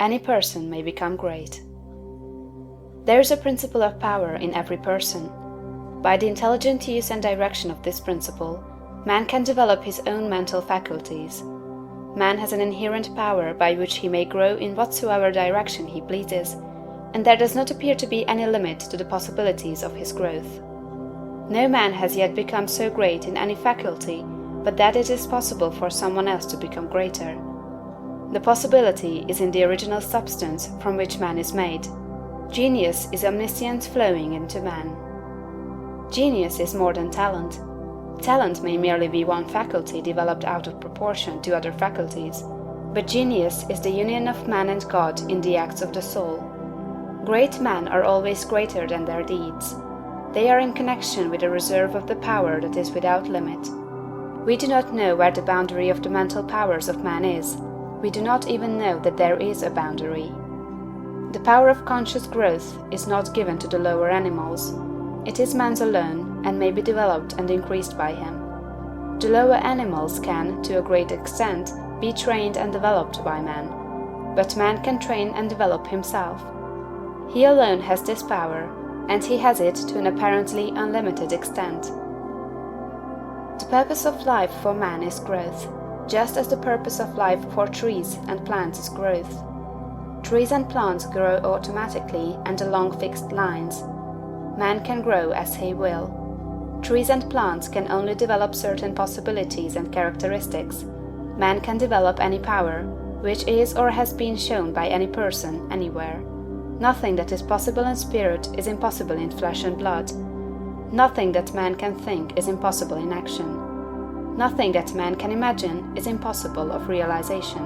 Any person may become great. There is a principle of power in every person. By the intelligent use and direction of this principle, man can develop his own mental faculties. Man has an inherent power by which he may grow in whatsoever direction he pleases, and there does not appear to be any limit to the possibilities of his growth. No man has yet become so great in any faculty but that it is possible for someone else to become greater. The possibility is in the original substance from which man is made. Genius is omniscience flowing into man. Genius is more than talent. Talent may merely be one faculty developed out of proportion to other faculties, but genius is the union of man and God in the acts of the soul. Great men are always greater than their deeds. They are in connection with a reserve of the power that is without limit. We do not know where the boundary of the mental powers of man is. We do not even know that there is a boundary. The power of conscious growth is not given to the lower animals. It is man's alone, and may be developed and increased by him. The lower animals can, to a great extent, be trained and developed by man. But man can train and develop himself. He alone has this power, and he has it to an apparently unlimited extent. The purpose of life for man is growth, just as the purpose of life for trees and plants is growth. Trees and plants grow automatically and along fixed lines. Man can grow as he will. Trees and plants can only develop certain possibilities and characteristics. Man can develop any power, which is or has been shown by any person, anywhere. Nothing that is possible in spirit is impossible in flesh and blood. Nothing that man can think is impossible in action. Nothing that man can imagine is impossible of realization.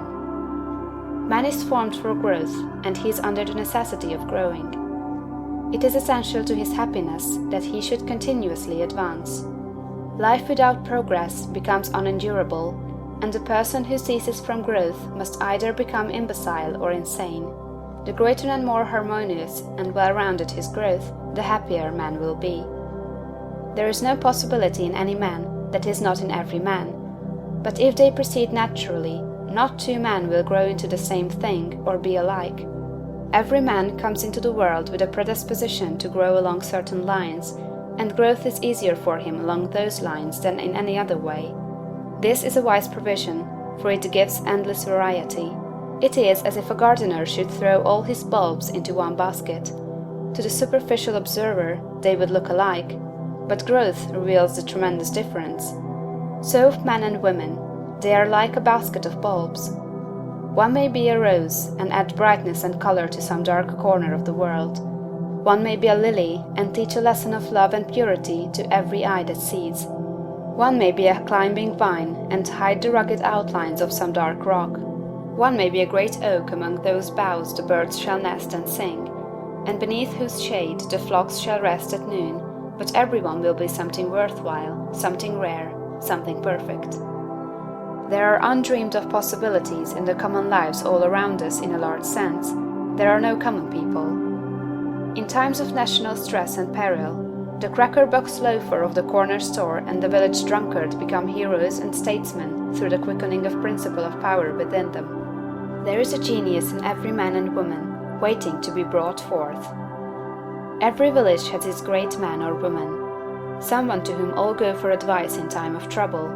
Man is formed for growth, and he is under the necessity of growing. It is essential to his happiness that he should continuously advance. Life without progress becomes unendurable, and the person who ceases from growth must either become imbecile or insane. The greater and more harmonious and well-rounded his growth, the happier man will be. There is no possibility in any man that is not in every man. But if they proceed naturally, not two men will grow into the same thing or be alike. Every man comes into the world with a predisposition to grow along certain lines, and growth is easier for him along those lines than in any other way. This is a wise provision, for it gives endless variety. It is as if a gardener should throw all his bulbs into one basket. To the superficial observer, they would look alike, but growth reveals the tremendous difference. So of men and women, they are like a basket of bulbs. One may be a rose and add brightness and color to some dark corner of the world. One may be a lily and teach a lesson of love and purity to every eye that sees. One may be a climbing vine and hide the rugged outlines of some dark rock. One may be a great oak among whose boughs the birds shall nest and sing, and beneath whose shade the flocks shall rest at noon, but everyone will be something worthwhile, something rare, something perfect. There are undreamed of possibilities in the common lives all around us in a large sense. There are no common people. In times of national stress and peril, the cracker-box loafer of the corner store and the village drunkard become heroes and statesmen through the quickening of principle of power within them. There is a genius in every man and woman, waiting to be brought forth. Every village has its great man or woman, someone to whom all go for advice in time of trouble,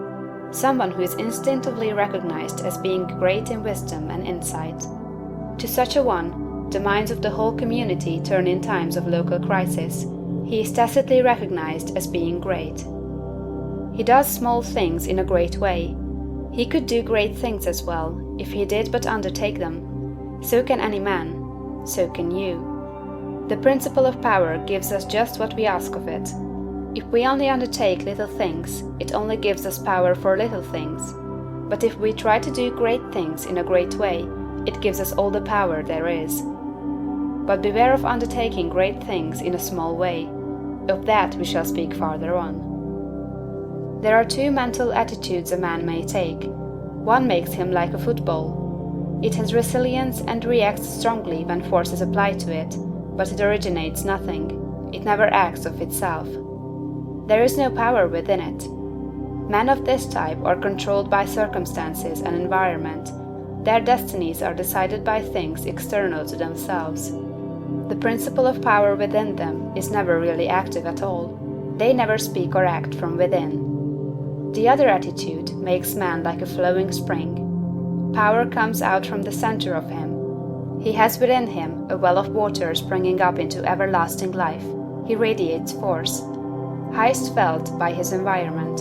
someone who is instinctively recognized as being great in wisdom and insight. To such a one, the minds of the whole community turn in times of local crisis. He is tacitly recognized as being great. He does small things in a great way. He could do great things as well, if he did but undertake them. So can any man. So can you. The principle of power gives us just what we ask of it. If we only undertake little things, it only gives us power for little things. But if we try to do great things in a great way, it gives us all the power there is. But beware of undertaking great things in a small way. Of that we shall speak farther on. There are two mental attitudes a man may take. One makes him like a football. It has resilience and reacts strongly when force is applied to it, but it originates nothing. It never acts of itself. There is no power within it. Men of this type are controlled by circumstances and environment. Their destinies are decided by things external to themselves. The principle of power within them is never really active at all. They never speak or act from within. The other attitude makes man like a flowing spring. Power comes out from the center of him. He has within him a well of water springing up into everlasting life. He radiates force, highest felt by his environment.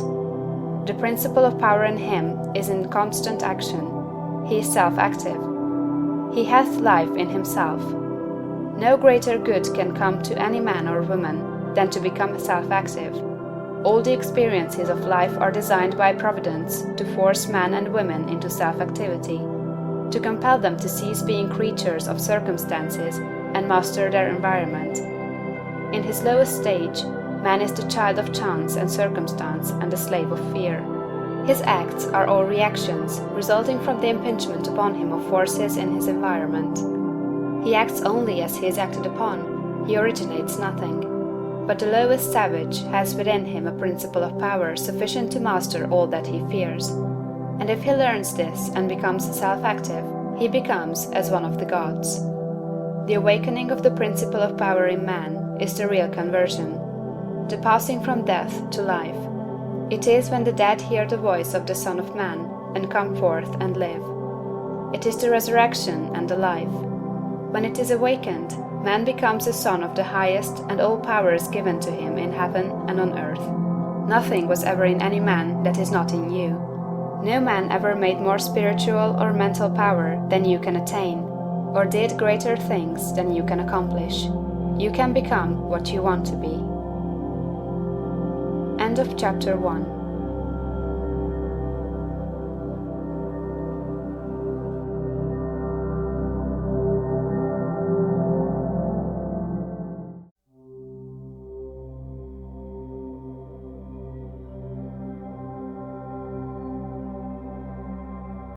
The principle of power in him is in constant action. He is self-active. He hath life in himself. No greater good can come to any man or woman than to become self-active. All the experiences of life are designed by Providence to force men and women into self-activity, to compel them to cease being creatures of circumstances and master their environment. In his lowest stage, man is the child of chance and circumstance and the slave of fear. His acts are all reactions resulting from the impingement upon him of forces in his environment. He acts only as he is acted upon, he originates nothing. But the lowest savage has within him a principle of power sufficient to master all that he fears. And if he learns this and becomes self-active, he becomes as one of the gods. The awakening of the principle of power in man is the real conversion, the passing from death to life. It is when the dead hear the voice of the Son of Man and come forth and live. It is the resurrection and the life. When it is awakened, man becomes a son of the highest, and all power is given to him in heaven and on earth. Nothing was ever in any man that is not in you. No man ever made more spiritual or mental power than you can attain, or did greater things than you can accomplish. You can become what you want to be. End of chapter 1.